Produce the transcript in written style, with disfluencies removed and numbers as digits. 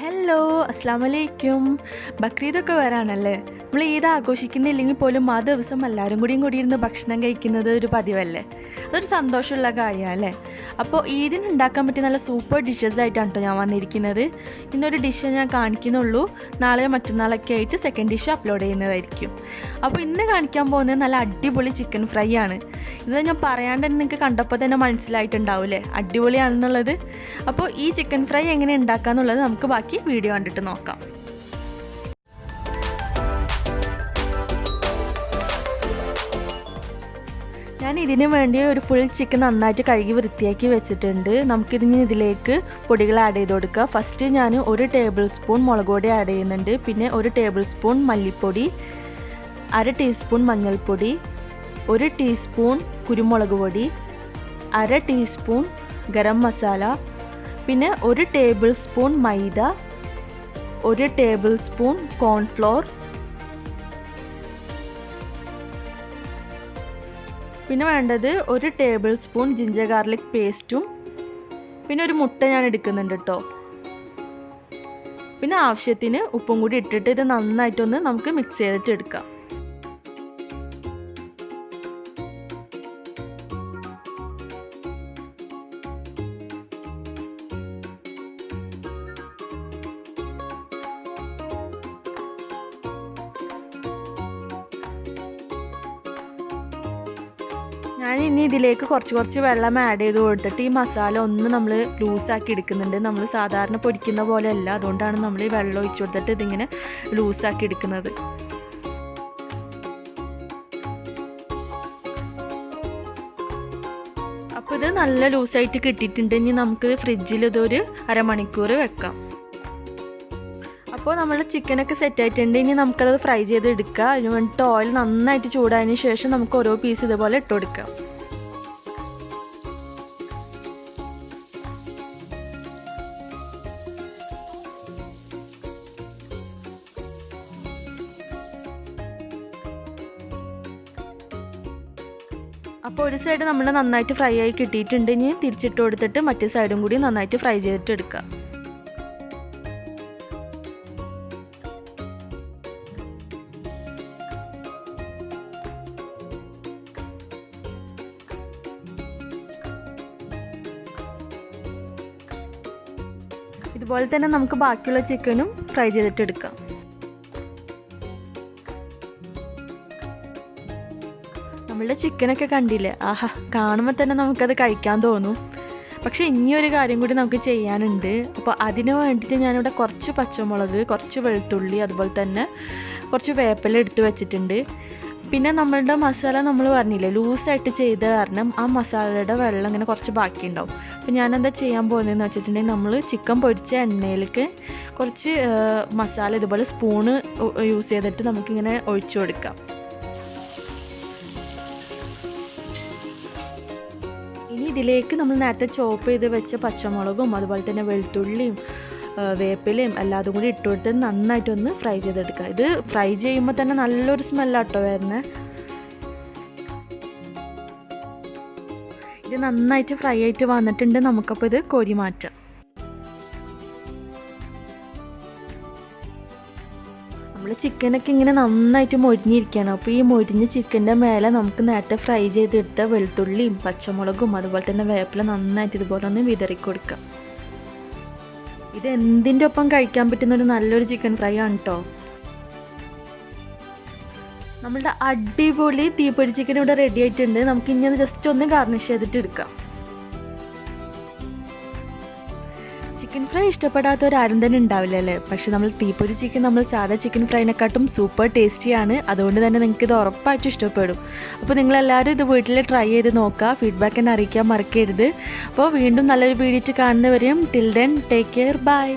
Hello, അസ്സാം വലൈക്കും. ബക്രീദൊക്കെ വരാണല്ലേ. നമ്മൾ ഈദ് ആഘോഷിക്കുന്നില്ലെങ്കിൽ പോലും ആ ദിവസം എല്ലാവരും കൂടിയിരുന്ന് ഭക്ഷണം കഴിക്കുന്നത് ഒരു പതിവല്ലേ. അതൊരു സന്തോഷമുള്ള കാര്യമാണ് അല്ലേ. അപ്പോൾ ഈദിന് ഉണ്ടാക്കാൻ പറ്റിയ നല്ല സൂപ്പർ ഡിഷസ് ആയിട്ടാണ് കേട്ടോ ഞാൻ വന്നിരിക്കുന്നത്. ഇന്നൊരു ഡിഷ് ഞാൻ കാണിക്കുന്നുള്ളൂ. നാളെ മറ്റന്നാളൊക്കെ ആയിട്ട് സെക്കൻഡ് ഡിഷ് അപ്ലോഡ് ചെയ്യുന്നതായിരിക്കും. അപ്പോൾ ഇന്ന് കാണിക്കാൻ പോകുന്നത് നല്ല അടിപൊളി ചിക്കൻ ഫ്രൈ ആണ്. ഇത് ഞാൻ പറയാണ്ട് തന്നെ നിങ്ങൾക്ക് കണ്ടപ്പോൾ തന്നെ മനസ്സിലായിട്ടുണ്ടാവില്ലേ അടിപൊളിയാണെന്നുള്ളത്. അപ്പോൾ ഈ ചിക്കൻ ഫ്രൈ എങ്ങനെ ഉണ്ടാക്കാമെന്നുള്ളത് നമുക്ക് ബാക്കി വീഡിയോ കണ്ടിട്ട് നോക്കാം. ഞാൻ ഇതിന് വേണ്ടി ഒരു ഫുൾ ചിക്കൻ നന്നായിട്ട് കഴുകി വൃത്തിയാക്കി വെച്ചിട്ടുണ്ട്. നമുക്കിതിന് ഇതിലേക്ക് പൊടികൾ ആഡ് ചെയ്ത് കൊടുക്കുക. ഫസ്റ്റ് ഞാൻ 1 ടേബിൾ സ്പൂൺ മുളക് പൊടി ആഡ് ചെയ്യുന്നുണ്ട്. പിന്നെ 1 ടേബിൾ സ്പൂൺ മല്ലിപ്പൊടി, 1/2 ടീസ്പൂൺ മഞ്ഞൾപ്പൊടി, 1 ടീസ്പൂൺ കുരുമുളക് പൊടി, 1/2 ടീസ്പൂൺ ഗരം മസാല, പിന്നെ 1 ടേബിൾ സ്പൂൺ മൈദ, 1 ടേബിൾ സ്പൂൺ കോൺഫ്ലോർ, പിന്നെ വേണ്ടത് 1 ടേബിൾ സ്പൂൺ ജിഞ്ചർ ഗാർലിക് പേസ്റ്റും, പിന്നെ ഒരു മുട്ട ഞാൻ എടുക്കുന്നുണ്ട് കേട്ടോ. പിന്നെ ആവശ്യത്തിന് ഉപ്പും കൂടി ഇട്ടിട്ട് ഇത് നന്നായിട്ടൊന്ന് നമുക്ക് മിക്സ് ചെയ്തിട്ട് എടുക്കാം. ഞാൻ ഇനി ഇതിലേക്ക് കുറച്ച് വെള്ളം ആഡ് ചെയ്ത് കൊടുത്തിട്ട് ഈ മസാല ഒന്ന് നമ്മൾ ലൂസാക്കി എടുക്കുന്നുണ്ട്. നമ്മൾ സാധാരണ പൊരിക്കുന്ന പോലെ അല്ല, അതുകൊണ്ടാണ് നമ്മൾ ഈ വെള്ളം ഒഴിച്ചു കൊടുത്തിട്ട് ഇതിങ്ങനെ ലൂസാക്കി എടുക്കുന്നത്. അപ്പോൾ ഇത് നല്ല ലൂസായിട്ട് കിട്ടിയിട്ടുണ്ട്. ഇനി നമുക്ക് ഫ്രിഡ്ജിൽ ഇതൊരു അരമണിക്കൂർ വെക്കാം. അപ്പോൾ നമ്മൾ ചിക്കനൊക്കെ സെറ്റ് ആയിട്ടുണ്ട്. ഇനി നമുക്കത് ഫ്രൈ ചെയ്ത് എടുക്കുക. അതിന് വേണ്ടിയിട്ട് ഓയിൽ നന്നായിട്ട് ചൂടായതിന് ശേഷം നമുക്ക് ഓരോ പീസ് ഇതുപോലെ ഇട്ട് കൊടുക്കാം. അപ്പോൾ ഒരു സൈഡ് നമ്മൾ നന്നായിട്ട് ഫ്രൈ ആയി കിട്ടിയിട്ടുണ്ട്. ഇനി തിരിച്ചിട്ട് കൊടുത്തിട്ട് മറ്റേ സൈഡും കൂടി നന്നായിട്ട് ഫ്രൈ ചെയ്തിട്ട് എടുക്കുക. ഇതുപോലെ തന്നെ നമുക്ക് ബാക്കിയുള്ള ചിക്കനും ഫ്രൈ ചെയ്തിട്ട് എടുക്കാം. നമ്മളുടെ ചിക്കനൊക്കെ കണ്ടില്ലേ, ആഹാ, കാണുമ്പോൾ തന്നെ നമുക്കത് കഴിക്കാൻ തോന്നും. പക്ഷേ ഇനിയൊരു കാര്യം കൂടി നമുക്ക് ചെയ്യാനുണ്ട്. അപ്പോൾ അതിന് വേണ്ടിയിട്ട് ഞാനിവിടെ കുറച്ച് പച്ചമുളക്, കുറച്ച് വെളുത്തുള്ളി, അതുപോലെ തന്നെ കുറച്ച് വേപ്പില എടുത്ത് വെച്ചിട്ടുണ്ട്. പിന്നെ നമ്മളുടെ മസാല നമ്മൾ പറഞ്ഞില്ലേ ലൂസായിട്ട് ചെയ്ത കാരണം ആ മസാലയുടെ വെള്ളം ഇങ്ങനെ കുറച്ച് ബാക്കിയുണ്ടാവും. അപ്പോൾ ഞാനെന്താ ചെയ്യാൻ പോകുന്നതെന്ന് വെച്ചിട്ടുണ്ടെങ്കിൽ നമ്മൾ ചിക്കൻ പൊരിച്ച എണ്ണയിലേക്ക് കുറച്ച് മസാല ഇതുപോലെ സ്പൂണ് യൂസ് ചെയ്തിട്ട് നമുക്കിങ്ങനെ ഒഴിച്ചു കൊടുക്കാം. ഇനി ഇതിലേക്ക് നമ്മൾ നേരത്തെ ചോപ്പ് ചെയ്ത് വെച്ച പച്ചമുളകും അതുപോലെ തന്നെ വെളുത്തുള്ളിയും വേപ്പിലയും എല്ലാതും കൂടി ഇട്ടുകൊടുത്ത് നന്നായിട്ടൊന്ന് ഫ്രൈ ചെയ്തെടുക്കുക. ഇത് ഫ്രൈ ചെയ്യുമ്പോൾ തന്നെ നല്ലൊരു സ്മെല്ലാട്ടോ വരുന്നത്. ഇത് നന്നായിട്ട് ഫ്രൈ ആയിട്ട് വന്നിട്ടുണ്ട്. നമുക്കപ്പോൾ ഇത് കോരി മാറ്റാം. നമ്മൾ ചിക്കനൊക്കെ ഇങ്ങനെ നന്നായിട്ട് മൊരിഞ്ഞിരിക്കുകയാണ്. അപ്പോൾ ഈ മൊരിഞ്ഞ ചിക്കൻ്റെ മേലെ നമുക്ക് നേരത്തെ ഫ്രൈ ചെയ്തെടുത്ത വെളുത്തുള്ളിയും പച്ചമുളകും അതുപോലെ തന്നെ വേപ്പില നന്നായിട്ട് ഇതുപോലെ ഒന്ന് വിതറി കൊടുക്കുക. ഇത് എന്തിൻ്റെ ഒപ്പം കഴിക്കാൻ പറ്റുന്നൊരു നല്ലൊരു ചിക്കൻ ഫ്രൈ ആണ് കേട്ടോ. നമ്മളുടെ അടിപൊളി തീപ്പൊരി ചിക്കൻ ഇവിടെ റെഡി ആയിട്ടുണ്ട്. നമുക്ക് ഇനി അത് ജസ്റ്റ് ഒന്ന് ഗാർണിഷ് ചെയ്തിട്ട് എടുക്കാം. ചിക്കൻ ഫ്രൈ ഇഷ്ടപ്പെടാത്തവരാരും തന്നെ ഉണ്ടാവില്ല അല്ലേ. പക്ഷെ നമ്മൾ തീപ്പൊരി ചിക്കൻ നമ്മൾ സാധാ ചിക്കൻ ഫ്രൈനെക്കാട്ടും സൂപ്പർ ടേസ്റ്റിയാണ്. അതുകൊണ്ട് തന്നെ നിങ്ങൾക്ക് ഇത് ഉറപ്പായിട്ടും ഇഷ്ടപ്പെടും. അപ്പോൾ നിങ്ങളെല്ലാവരും ഇത് വീട്ടിൽ ട്രൈ ചെയ്ത് നോക്കുക. ഫീഡ്ബാക്ക് എന്നെ അറിയിക്കാൻ മറക്കരുത്. അപ്പോൾ വീണ്ടും നല്ലൊരു വീഡിയോ കാണുന്നവരെയും till then take care, by.